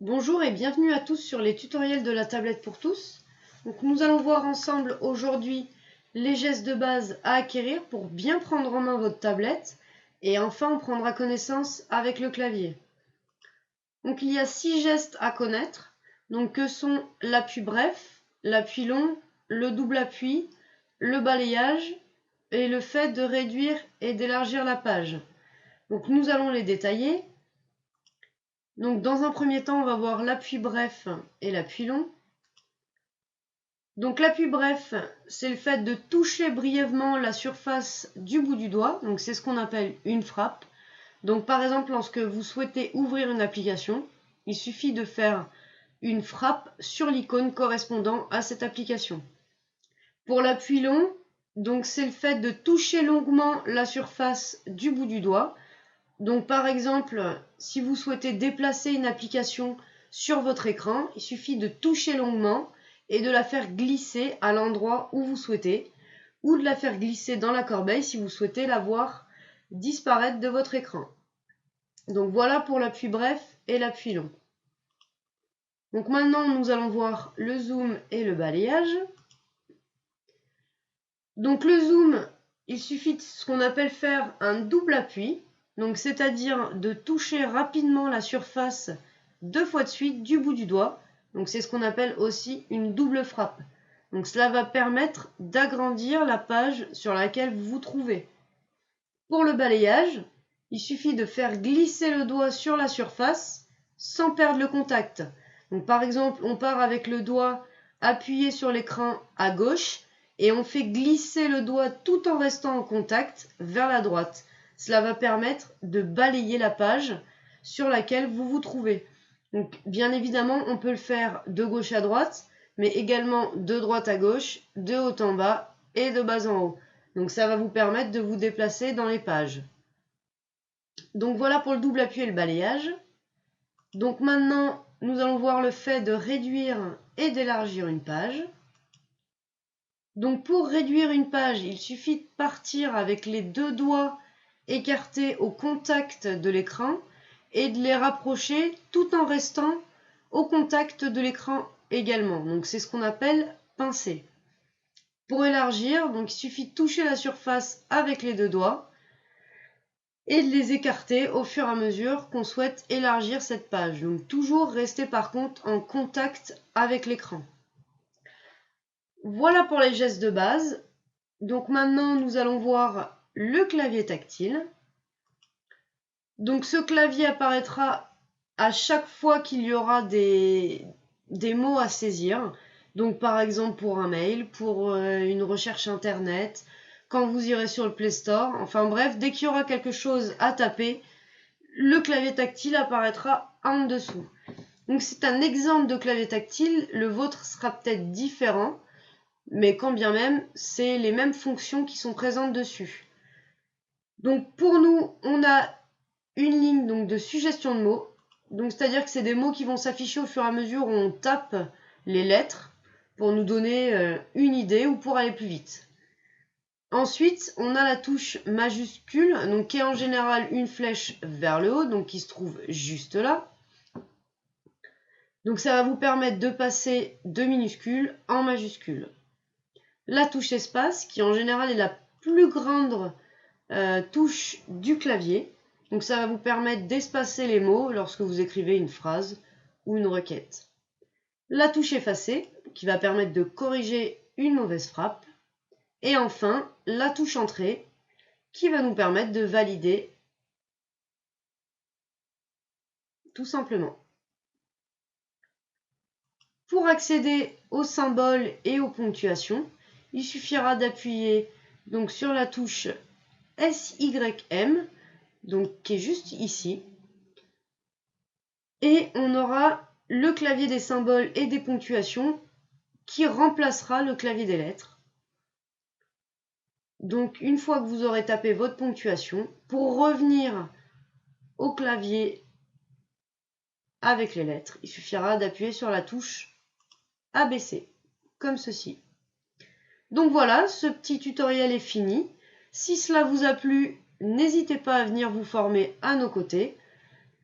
Bonjour et bienvenue à tous sur les tutoriels de la tablette pour tous. Donc, nous allons voir ensemble aujourd'hui les gestes de base à acquérir pour bien prendre en main votre tablette et enfin on prendra connaissance avec le clavier. Donc il y a 6 gestes à connaître, donc que sont l'appui bref, l'appui long, le double appui, le balayage et le fait de réduire et d'élargir la page. Donc nous allons les détailler. Donc dans un premier temps, on va voir l'appui bref et l'appui long. Donc l'appui bref, c'est le fait de toucher brièvement la surface du bout du doigt. Donc c'est ce qu'on appelle une frappe. Donc par exemple, lorsque vous souhaitez ouvrir une application, il suffit de faire une frappe sur l'icône correspondant à cette application. Pour l'appui long, donc c'est le fait de toucher longuement la surface du bout du doigt. Donc par exemple, si vous souhaitez déplacer une application sur votre écran, il suffit de toucher longuement et de la faire glisser à l'endroit où vous souhaitez, ou de la faire glisser dans la corbeille si vous souhaitez la voir disparaître de votre écran. Donc voilà pour l'appui bref et l'appui long. Donc maintenant, nous allons voir le zoom et le balayage. Donc le zoom, il suffit de ce qu'on appelle faire un double appui. Donc c'est-à-dire de toucher rapidement la surface 2 fois de suite du bout du doigt. Donc c'est ce qu'on appelle aussi une double frappe. Donc cela va permettre d'agrandir la page sur laquelle vous vous trouvez. Pour le balayage, il suffit de faire glisser le doigt sur la surface sans perdre le contact. Donc par exemple, on part avec le doigt appuyé sur l'écran à gauche et on fait glisser le doigt tout en restant en contact vers la droite. Cela va permettre de balayer la page sur laquelle vous vous trouvez. Donc bien évidemment, on peut le faire de gauche à droite, mais également de droite à gauche, de haut en bas et de bas en haut. Donc ça va vous permettre de vous déplacer dans les pages. Donc voilà pour le double appui et le balayage. Donc maintenant, nous allons voir le fait de réduire et d'élargir une page. Donc pour réduire une page, il suffit de partir avec les 2 doigts écartés au contact de l'écran et de les rapprocher tout en restant au contact de l'écran également. Donc c'est ce qu'on appelle pincer. Pour élargir, donc il suffit de toucher la surface avec les 2 doigts et de les écarter au fur et à mesure qu'on souhaite élargir cette page. Donc toujours rester par contre en contact avec l'écran. Voilà pour les gestes de base. Donc maintenant, nous allons voir le clavier tactile. Donc ce clavier apparaîtra à chaque fois qu'il y aura des mots à saisir. Donc par exemple pour un mail, pour une recherche internet, quand vous irez sur le Play Store. Enfin bref, dès qu'il y aura quelque chose à taper, le clavier tactile apparaîtra en dessous. Donc c'est un exemple de clavier tactile. Le vôtre sera peut-être différent, mais quand bien même, c'est les mêmes fonctions qui sont présentes dessus. Donc pour nous, on a une ligne donc, de suggestion de mots. Donc c'est-à-dire que c'est des mots qui vont s'afficher au fur et à mesure où on tape les lettres pour nous donner une idée ou pour aller plus vite. Ensuite, on a la touche majuscule, donc qui est en général une flèche vers le haut, donc qui se trouve juste là. Donc ça va vous permettre de passer de minuscules en majuscules. La touche espace, qui en général est la plus grande touche du clavier. Donc ça va vous permettre d'espacer les mots lorsque vous écrivez une phrase ou une requête. La touche effacer, qui va permettre de corriger une mauvaise frappe. Et enfin, la touche entrée, qui va nous permettre de valider tout simplement. Pour accéder aux symboles et aux ponctuations, il suffira d'appuyer donc sur la touche SYM, donc qui est juste ici, et on aura le clavier des symboles et des ponctuations qui remplacera le clavier des lettres. Donc une fois que vous aurez tapé votre ponctuation, pour revenir au clavier avec les lettres, il suffira d'appuyer sur la touche ABC, comme ceci. Donc voilà, ce petit tutoriel est fini. Si cela vous a plu, n'hésitez pas à venir vous former à nos côtés.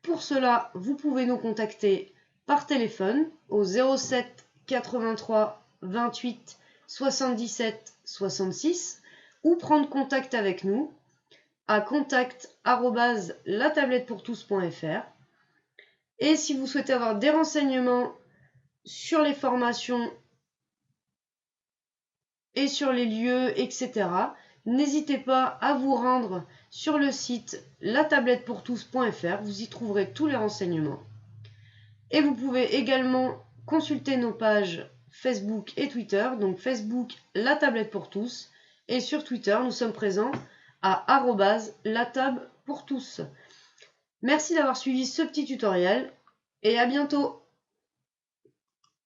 Pour cela, vous pouvez nous contacter par téléphone au 07 83 28 77 66 ou prendre contact avec nous à contact@latablettepourtous.fr. Et si vous souhaitez avoir des renseignements sur les formations et sur les lieux, etc., n'hésitez pas à vous rendre sur le site latablettepourtous.fr, vous y trouverez tous les renseignements. Et vous pouvez également consulter nos pages Facebook et Twitter, donc Facebook La Tablette pour tous, et sur Twitter nous sommes présents à @latab pour tous. Merci d'avoir suivi ce petit tutoriel et à bientôt.